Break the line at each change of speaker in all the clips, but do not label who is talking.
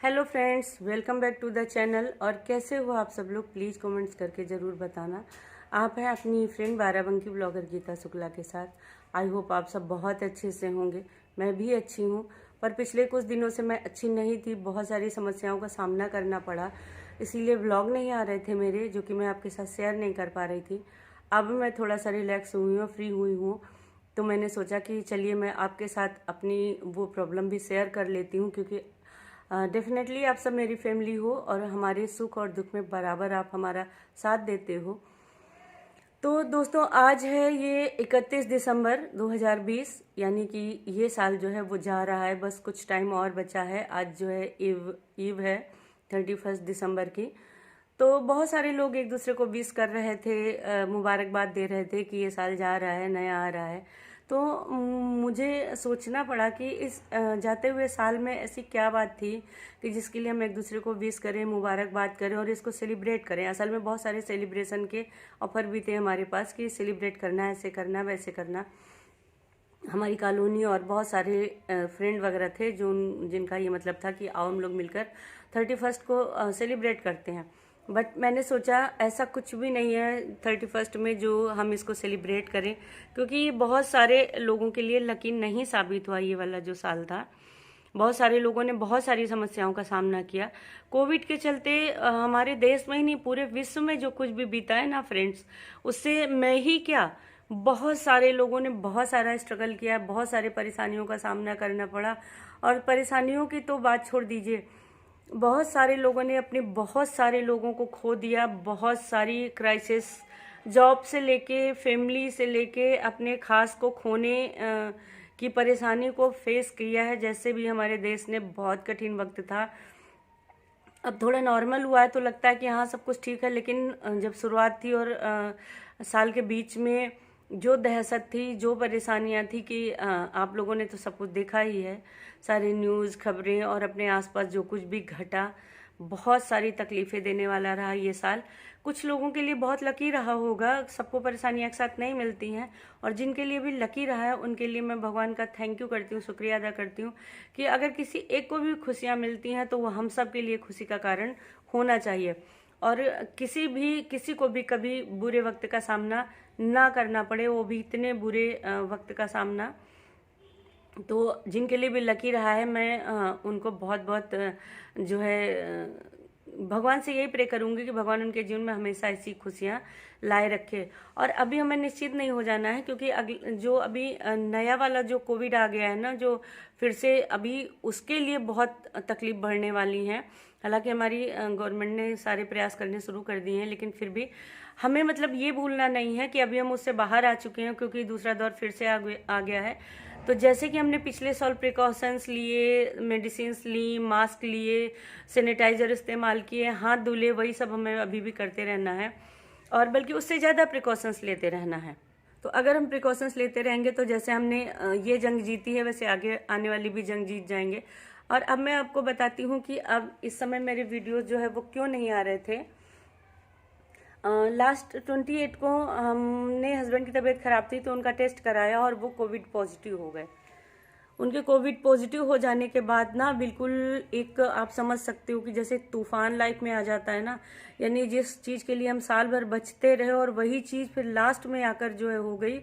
Hello friends, welcome back to the channel. और कैसे हो आप सब लोग, प्लीज़ कमेंट्स करके ज़रूर बताना। आप हैं अपनी फ्रेंड बाराबंकी ब्लॉगर गीता शुक्ला के साथ। आई होप आप सब बहुत अच्छे से होंगे। मैं भी अच्छी हूँ, पर पिछले कुछ दिनों से मैं अच्छी नहीं थी। बहुत सारी समस्याओं का सामना करना पड़ा, इसीलिए व्लॉग नहीं आ रहे थे मेरे, जो कि मैं आपके साथ शेयर नहीं कर पा रही थी। अब मैं थोड़ा सा रिलैक्स हुई हूँ, फ्री हुई हूँ, तो मैंने सोचा कि चलिए मैं आपके साथ अपनी वो प्रॉब्लम भी शेयर कर लेती हूँ, क्योंकि डेफिनेटली आप सब मेरी फैमिली हो और हमारे सुख और दुख में बराबर आप हमारा साथ देते हो। तो दोस्तों, आज है ये 31 दिसंबर 2020, यानी कि ये साल जो है वो जा रहा है, बस कुछ टाइम और बचा है। आज जो है ईव है 31 दिसंबर की। तो बहुत सारे लोग एक दूसरे को विश कर रहे थे, मुबारकबाद दे रहे थे कि ये साल जा रहा है, नया आ रहा है। तो मुझे सोचना पड़ा कि इस जाते हुए साल में ऐसी क्या बात थी कि जिसके लिए हम एक दूसरे को विश करें, मुबारकबाद करें और इसको सेलिब्रेट करें। असल में बहुत सारे सेलिब्रेशन के ऑफर भी थे हमारे पास कि सेलिब्रेट करना, ऐसे करना, वैसे करना। हमारी कॉलोनी और बहुत सारे फ्रेंड वगैरह थे जो जिनका ये मतलब था कि आओ हम लोग मिलकर 31 को सेलिब्रेट करते हैं। बट मैंने सोचा ऐसा कुछ भी नहीं है 31 में जो हम इसको सेलिब्रेट करें, क्योंकि ये बहुत सारे लोगों के लिए लकी नहीं साबित हुआ ये वाला जो साल था। बहुत सारे लोगों ने बहुत सारी समस्याओं का सामना किया कोविड के चलते। हमारे देश में ही नहीं, पूरे विश्व में जो कुछ भी बीता है ना फ्रेंड्स, उससे मैं ही क्या, बहुत सारे लोगों ने बहुत सारा स्ट्रगल किया, बहुत सारे परेशानियों का सामना करना पड़ा। और परेशानियों की तो बात छोड़ दीजिए, बहुत सारे लोगों ने अपने बहुत सारे लोगों को खो दिया। बहुत सारी क्राइसिस, जॉब से लेके, फैमिली से लेके, अपने खास को खोने की परेशानी को फेस किया है। जैसे भी हमारे देश ने बहुत कठिन वक्त था, अब थोड़ा नॉर्मल हुआ है तो लगता है कि हाँ सब कुछ ठीक है। लेकिन जब शुरुआत थी और साल के बीच में जो दहशत थी, जो परेशानियां थी कि आप लोगों ने तो सब कुछ देखा ही है, सारी न्यूज़, खबरें और अपने आसपास जो कुछ भी घटा, बहुत सारी तकलीफ़ें देने वाला रहा ये साल। कुछ लोगों के लिए बहुत लकी रहा होगा, सबको परेशानियां एक साथ नहीं मिलती हैं। और जिनके लिए भी लकी रहा है उनके लिए मैं भगवान का थैंक यू करती हूँ, शुक्रिया अदा करती हूँ कि अगर किसी एक को भी खुशियाँ मिलती हैं तो वो हम सब के लिए खुशी का कारण होना चाहिए। और किसी को भी कभी बुरे वक्त का सामना ना करना पड़े, वो भी इतने बुरे वक्त का सामना। तो जिनके लिए भी लकी रहा है, मैं उनको बहुत बहुत जो है भगवान से यही प्रे करूंगी कि भगवान उनके जीवन में हमेशा ऐसी खुशियां लाए रखे। और अभी हमें निश्चित नहीं हो जाना है, क्योंकि जो अभी नया वाला जो कोविड आ गया है ना, जो फिर से अभी उसके लिए बहुत तकलीफ बढ़ने वाली है। हालांकि हमारी गवर्नमेंट ने सारे प्रयास करने शुरू कर दिए हैं, लेकिन फिर भी हमें मतलब ये भूलना नहीं है कि अभी हम उससे बाहर आ चुके हैं, क्योंकि दूसरा दौर फिर से आ गया है। तो जैसे कि हमने पिछले साल प्रिकॉशंस लिए, मेडिसिन्स ली, मास्क लिए, सैनिटाइजर इस्तेमाल किए, हाथ धुले, वही सब हमें अभी भी करते रहना है, और बल्कि उससे ज़्यादा प्रिकॉशंस लेते रहना है। तो अगर हम प्रिकॉशंस लेते रहेंगे तो जैसे हमने ये जंग जीती है, वैसे आगे आने वाली भी जंग जीत जाएंगे। और अब मैं आपको बताती हूँ कि अब इस समय मेरे वीडियोज़ जो है वो क्यों नहीं आ रहे थे। लास्ट 28 को हमने, हस्बैंड की तबीयत खराब थी तो उनका टेस्ट कराया और वो कोविड पॉजिटिव हो गए। उनके कोविड पॉजिटिव हो जाने के बाद ना, बिल्कुल एक आप समझ सकते हो कि जैसे तूफान लाइफ में आ जाता है ना, यानी जिस चीज़ के लिए हम साल भर बचते रहे और वही चीज़ फिर लास्ट में आकर जो है हो गई।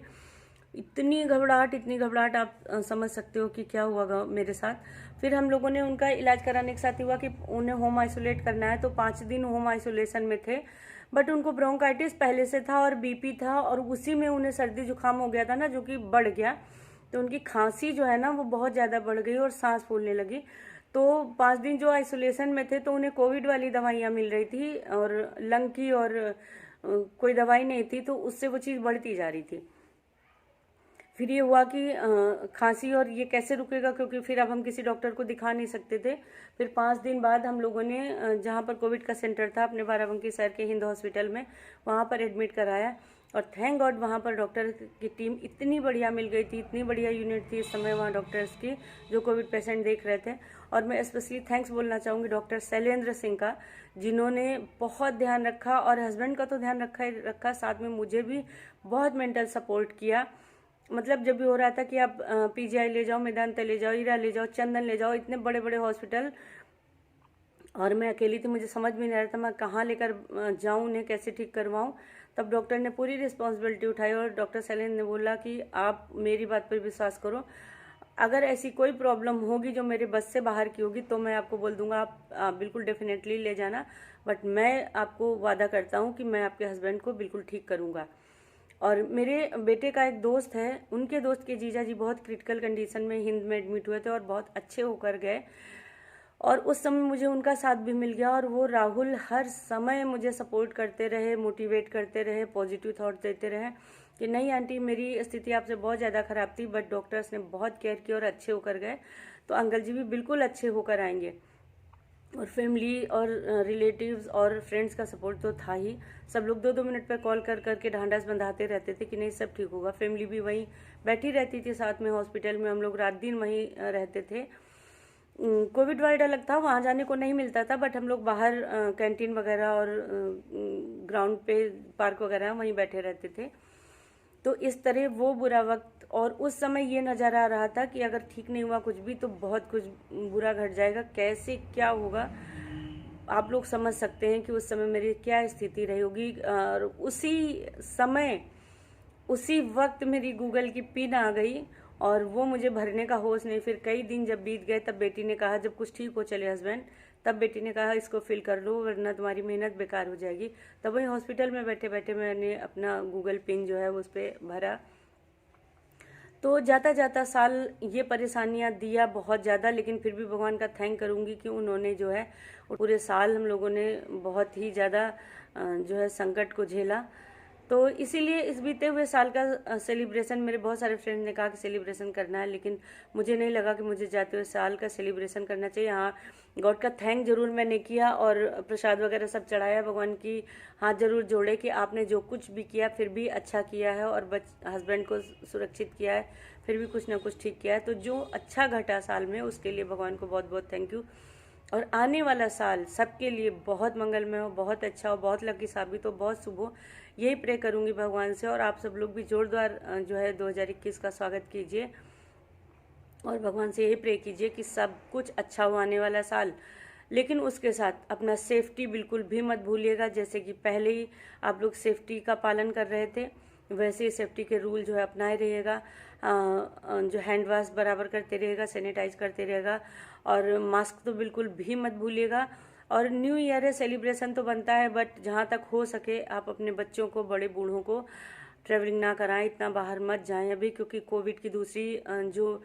इतनी घबराहट आप समझ सकते हो कि क्या हुआ मेरे साथ। फिर हम लोगों ने उनका इलाज कराने के साथ हुआ कि उन्हें होम आइसोलेट करना है, तो 5 दिन होम आइसोलेशन में थे। बट उनको ब्रोंकाइटिस पहले से था और बीपी था, और उसी में उन्हें सर्दी जुकाम हो गया था ना, जो कि बढ़ गया। तो उनकी खांसी जो है ना वो बहुत ज़्यादा बढ़ गई और सांस फूलने लगी। तो 5 दिन जो आइसोलेशन में थे तो उन्हें कोविड वाली दवाइयाँ मिल रही थी, और लंग की और कोई दवाई नहीं थी, तो उससे वो चीज़ बढ़ती जा रही थी। फिर ये हुआ कि खांसी, और ये कैसे रुकेगा, क्योंकि फिर अब हम किसी डॉक्टर को दिखा नहीं सकते थे। फिर 5 दिन बाद हम लोगों ने जहाँ पर कोविड का सेंटर था अपने बाराबंकी शहर के हिंद हॉस्पिटल में, वहाँ पर एडमिट कराया। और थैंक गॉड वहाँ पर डॉक्टर की टीम इतनी बढ़िया मिल गई थी, इतनी बढ़िया यूनिट थी इस समय वहाँ डॉक्टर्स की, जो कोविड पेशेंट देख रहे थे। और मैं स्पेशली थैंक्स बोलना चाहूँगी डॉक्टर शैलेंद्र सिंह का, जिन्होंने बहुत ध्यान रखा, और हस्बैंड का तो ध्यान रखा, साथ में मुझे भी बहुत मेंटल सपोर्ट किया। मतलब जब भी हो रहा था कि आप पीजीआई ले जाओ, मेदांता ले जाओ, ईरा ले जाओ, चंदन ले जाओ, इतने बड़े बड़े हॉस्पिटल और मैं अकेली थी, मुझे समझ में नहीं आ रहा था मैं कहाँ लेकर जाऊँ, उन्हें कैसे ठीक करवाऊँ। तब डॉक्टर ने पूरी रिस्पॉन्सिबिलिटी उठाई और डॉक्टर शैलेंद्र ने बोला कि आप मेरी बात पर विश्वास करो, अगर ऐसी कोई प्रॉब्लम होगी जो मेरे बस से बाहर की होगी तो मैं आपको बोल दूंगा, आप बिल्कुल डेफिनेटली ले जाना, बट मैं आपको वादा करता हूँ कि मैं आपके हस्बैंड को बिल्कुल ठीक करूँगा। और मेरे बेटे का एक दोस्त है, उनके दोस्त के जीजा जी बहुत क्रिटिकल कंडीशन में हिंद में एडमिट हुए थे और बहुत अच्छे होकर गए, और उस समय मुझे उनका साथ भी मिल गया। और वो राहुल हर समय मुझे सपोर्ट करते रहे, मोटिवेट करते रहे, पॉजिटिव थॉट देते रहे कि नहीं आंटी, मेरी स्थिति आपसे बहुत ज़्यादा ख़राब थी बट डॉक्टर्स ने बहुत केयर की और अच्छे होकर गए, तो अंकल जी भी बिल्कुल अच्छे होकर आएंगे। और फैमिली और रिलेटिव्स और फ्रेंड्स का सपोर्ट तो था ही। सब लोग 2-2 मिनट पर कॉल कर करके ढांढस बंधाते रहते थे कि नहीं सब ठीक होगा। फैमिली भी वहीं बैठी रहती थी साथ में, हॉस्पिटल में हम लोग रात दिन वहीं रहते थे। कोविड वार्ड अलग था, वहाँ जाने को नहीं मिलता था, बट हम लोग बाहर कैंटीन वगैरह और ग्राउंड पे पार्क वगैरह वहीं बैठे रहते थे। तो इस तरह वो बुरा वक्त, और उस समय ये नज़र आ रहा था कि अगर ठीक नहीं हुआ कुछ भी तो बहुत कुछ बुरा घट जाएगा, कैसे क्या होगा आप लोग समझ सकते हैं कि उस समय मेरी क्या स्थिति रही होगी। और उसी समय उसी वक्त मेरी गूगल की पिन आ गई और वो मुझे भरने का होश नहीं। फिर कई दिन जब बीत गए तब बेटी ने कहा, जब कुछ ठीक हो चले हस्बैंड, तब बेटी ने कहा इसको फिल कर लो वरना तुम्हारी मेहनत बेकार हो जाएगी। तब वही हॉस्पिटल में बैठे बैठे मैंने अपना गूगल पिन जो है उस पर भरा। तो जाता जाता साल ये परेशानियां दिया बहुत ज़्यादा, लेकिन फिर भी भगवान का थैंक करूंगी कि उन्होंने जो है पूरे साल हम लोगों ने बहुत ही ज़्यादा जो है संकट को झेला। तो इसीलिए इस बीते हुए साल का सेलिब्रेशन, मेरे बहुत सारे फ्रेंड्स ने कहा कि सेलिब्रेशन करना है, लेकिन मुझे नहीं लगा कि मुझे जाते हुए साल का सेलिब्रेशन करना चाहिए। हाँ, गॉड का थैंक जरूर मैंने किया और प्रसाद वगैरह सब चढ़ाया, भगवान की हाथ जरूर जोड़े कि आपने जो कुछ भी किया फिर भी अच्छा किया है और हस्बैंड को सुरक्षित किया है, फिर भी कुछ ना कुछ ठीक किया है। तो जो अच्छा घटा साल में उसके लिए भगवान को बहुत बहुत थैंक यू। और आने वाला साल सबके लिए बहुत मंगलमय हो, बहुत अच्छा हो, बहुत लकी साबित हो, बहुत शुभ हो, यही प्रे करूंगी भगवान से। और आप सब लोग भी जोरदार जो है 2021 का स्वागत कीजिए और भगवान से यही प्रे कीजिए कि सब कुछ अच्छा हो आने वाला साल। लेकिन उसके साथ अपना सेफ्टी बिल्कुल भी मत भूलिएगा। जैसे कि पहले ही आप लोग सेफ्टी का पालन कर रहे थे, वैसे ही सेफ्टी के रूल जो है अपनाए रहिएगा। जो हैंड वॉश बराबर करते रहेगा, सैनिटाइज करते रहेगा, और मास्क तो बिल्कुल भी मत भूलिएगा। और न्यू ईयर है, सेलिब्रेशन तो बनता है, बट जहाँ तक हो सके आप अपने बच्चों को, बड़े बूढ़ों को ट्रैवलिंग ना कराएं, इतना बाहर मत जाएं अभी, क्योंकि कोविड की दूसरी जो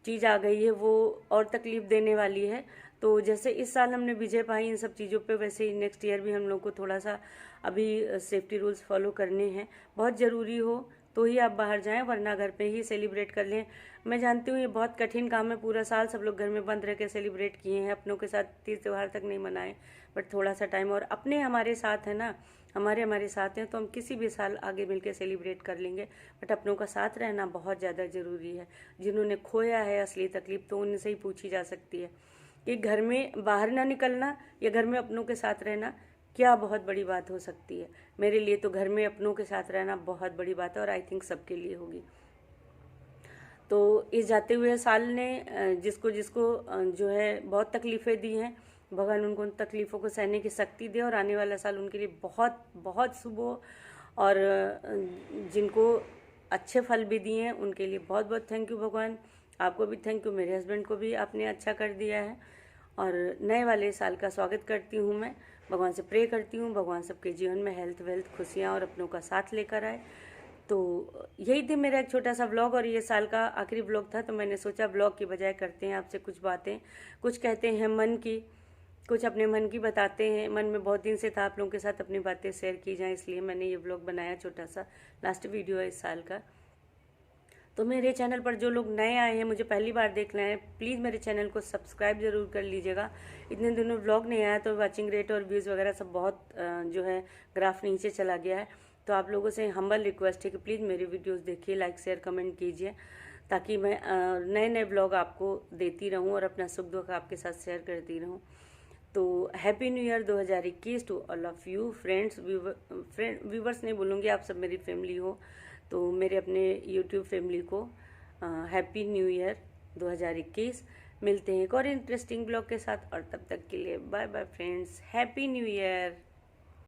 चीज़ आ गई है वो और तकलीफ देने वाली है। तो जैसे इस साल हमने विजय पाई इन सब चीज़ों पे, वैसे ही नेक्स्ट ईयर भी हम लोग को थोड़ा सा अभी सेफ्टी रूल्स फॉलो करने हैं। बहुत ज़रूरी हो तो ही आप बाहर जाएं, वरना घर पे ही सेलिब्रेट कर लें। मैं जानती हूँ ये बहुत कठिन काम है, पूरा साल सब लोग घर में बंद रह के सेलिब्रेट किए हैं, अपनों के साथ तीज त्यौहार तक नहीं मनाए, बट थोड़ा सा टाइम, और अपने हमारे साथ है ना, हमारे साथ हैं तो हम किसी भी साल आगे मिलकर सेलिब्रेट कर लेंगे। बट अपनों का साथ रहना बहुत ज़्यादा ज़रूरी है। जिन्होंने खोया है असली तकलीफ तो उनसे ही पूछी जा सकती है कि घर में बाहर ना निकलना या घर में अपनों के साथ रहना क्या बहुत बड़ी बात हो सकती है। मेरे लिए तो घर में अपनों के साथ रहना बहुत बड़ी बात है, और आई थिंक सबके लिए होगी। तो इस जाते हुए साल ने जिसको जिसको जो है बहुत तकलीफ़ें दी हैं, भगवान उनको उन तकलीफ़ों को सहने की शक्ति दे और आने वाला साल उनके लिए बहुत बहुत शुभ हो। और जिनको अच्छे फल भी दिए हैं उनके लिए बहुत बहुत थैंक यू भगवान। आपको भी थैंक यू, मेरे हस्बैंड को भी आपने अच्छा कर दिया है। और नए वाले साल का स्वागत करती हूँ मैं, भगवान से प्रे करती हूँ भगवान सबके जीवन में हेल्थ वेल्थ खुशियाँ और अपनों का साथ लेकर आए। तो यही थी मेरा एक छोटा सा व्लॉग, और ये साल का आखिरी व्लॉग था, तो मैंने सोचा व्लॉग की बजाय करते हैं आपसे कुछ बातें, कुछ कहते हैं मन की, कुछ अपने मन की बताते हैं। मन में बहुत दिन से था आप लोगों के साथ अपनी बातें शेयर की जाएं, इसलिए मैंने ये व्लॉग बनाया, छोटा सा लास्ट वीडियो है इस साल का। तो मेरे चैनल पर जो लोग नए आए हैं, मुझे पहली बार देख रहे हैं, प्लीज़ मेरे चैनल को सब्सक्राइब जरूर कर लीजिएगा। इतने दिनों व्लॉग नहीं आया तो वॉचिंग रेट और व्यूज़ वगैरह सब बहुत जो है ग्राफ नीचे चला गया है। तो आप लोगों से हम्बल रिक्वेस्ट है कि प्लीज़ मेरी वीडियोज़ देखिए, लाइक शेयर कमेंट कीजिए, ताकि मैं नए नए व्लॉग आपको देती रहूँ और अपना सुख दुख आपके साथ शेयर करती रहूँ। तो happy new year 2021 to all of you friends, viewers नहीं बोलूँगी, आप सब मेरी फैमिली हो, तो मेरे अपने यूट्यूब फैमिली को हैप्पी न्यू ईयर 2021। मिलते हैं एक और इंटरेस्टिंग ब्लॉग के साथ, और तब तक के लिए bye bye friends, happy new year.